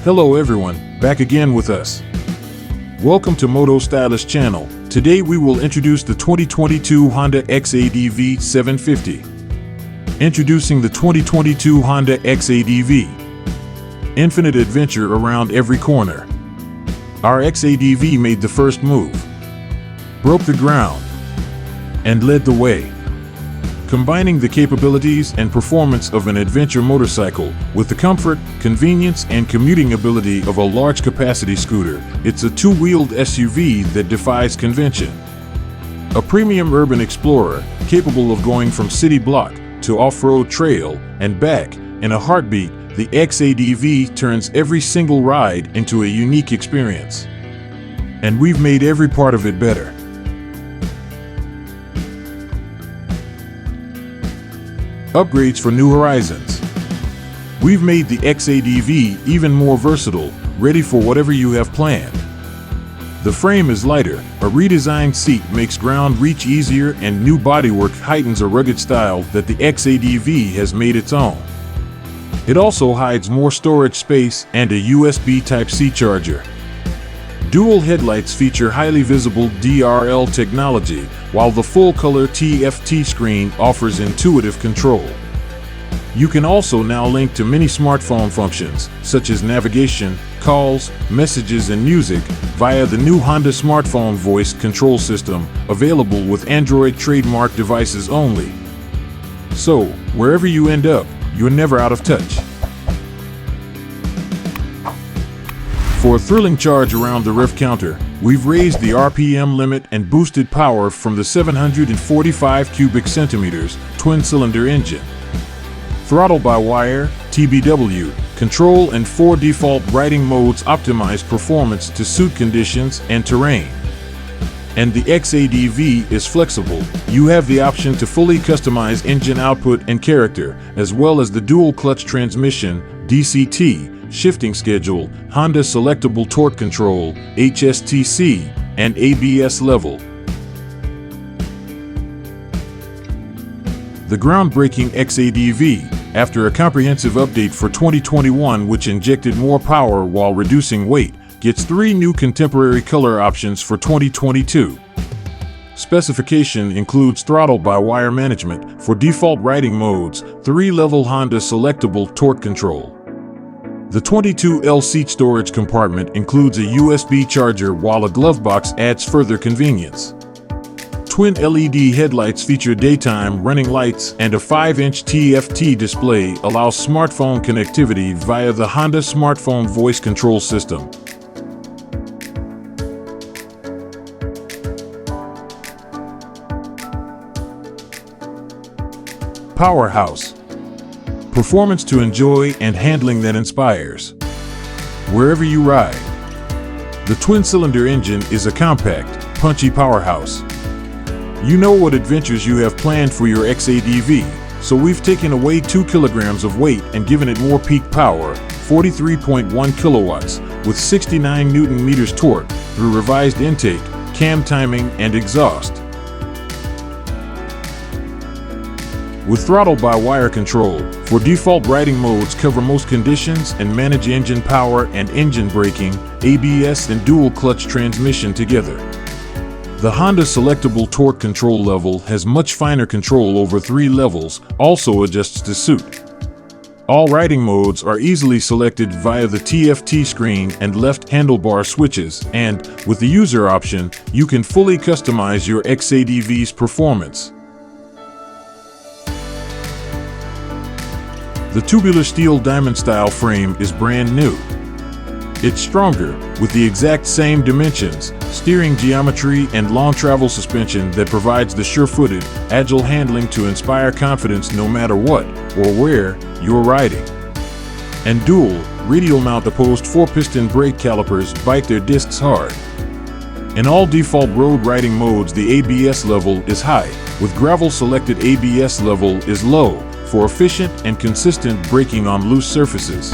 Hello everyone, back again with us. Welcome to Moto Stylish channel. Today we will introduce the 2022 Honda X-ADV 750. Introducing the 2022 Honda X-ADV. Infinite adventure around every corner. Our X-ADV made the first move, broke the ground, and led the way. Combining the capabilities and performance of an adventure motorcycle with the comfort, convenience, and commuting ability of a large-capacity scooter, it's a two-wheeled SUV that defies convention. A premium urban explorer capable of going from city block to off-road trail and back in a heartbeat, the X-ADV turns every single ride into a unique experience. And we've made every part of it better. Upgrades for new horizons. We've made the X-ADV even more versatile, ready for whatever you have planned. The frame is lighter, a redesigned seat makes ground reach easier, and new bodywork heightens a rugged style that the X-ADV has made its own. It also hides more storage space and a USB Type-C charger. Dual headlights feature highly visible DRL technology, while the full-color TFT screen offers intuitive control. You can also now link to many smartphone functions, such as navigation, calls, messages, and music, via the new Honda smartphone voice control system, available with Android trademark devices only. So, wherever you end up, you're never out of touch. For a thrilling charge around the ref counter, we've raised the RPM limit and boosted power from the 745 cubic centimeters twin-cylinder engine. Throttle-by-wire, TBW, control, and 4 default riding modes optimize performance to suit conditions and terrain. And the X-ADV is flexible. You have the option to fully customize engine output and character, as well as the dual-clutch transmission, DCT, shifting schedule, Honda selectable torque control, HSTC, and ABS level. The groundbreaking X-ADV, after a comprehensive update for 2021 which injected more power while reducing weight, gets 3 new contemporary color options for 2022. Specification includes throttle-by-wire management for default riding modes, 3-level Honda selectable torque control. The 22L seat storage compartment includes a USB charger, while a glove box adds further convenience. Twin LED headlights feature daytime running lights, and a 5-inch TFT display allows smartphone connectivity via the Honda smartphone voice control system. Powerhouse. Performance to enjoy and handling that inspires. Wherever you ride. The twin-cylinder engine is a compact, punchy powerhouse. You know what adventures you have planned for your X-ADV, so we've taken away 2 kilograms of weight and given it more peak power, 43.1 kilowatts, with 69 Newton meters torque, through revised intake, cam timing, and exhaust. With throttle-by-wire control, for default riding modes cover most conditions and manage engine power and engine braking, ABS and dual-clutch transmission together. The Honda selectable torque control level has much finer control over 3 levels, also adjusts to suit. All riding modes are easily selected via the TFT screen and left handlebar switches, and, with the user option, you can fully customize your X-ADV's performance. The tubular steel diamond-style frame is brand new. It's stronger, with the exact same dimensions, steering geometry, and long-travel suspension that provides the sure-footed, agile handling to inspire confidence no matter what or where you're riding. And dual, radial-mount opposed 4-piston brake calipers bite their discs hard. In all default road riding modes, the ABS level is high, with gravel selected ABS level is low, for efficient and consistent braking on loose surfaces.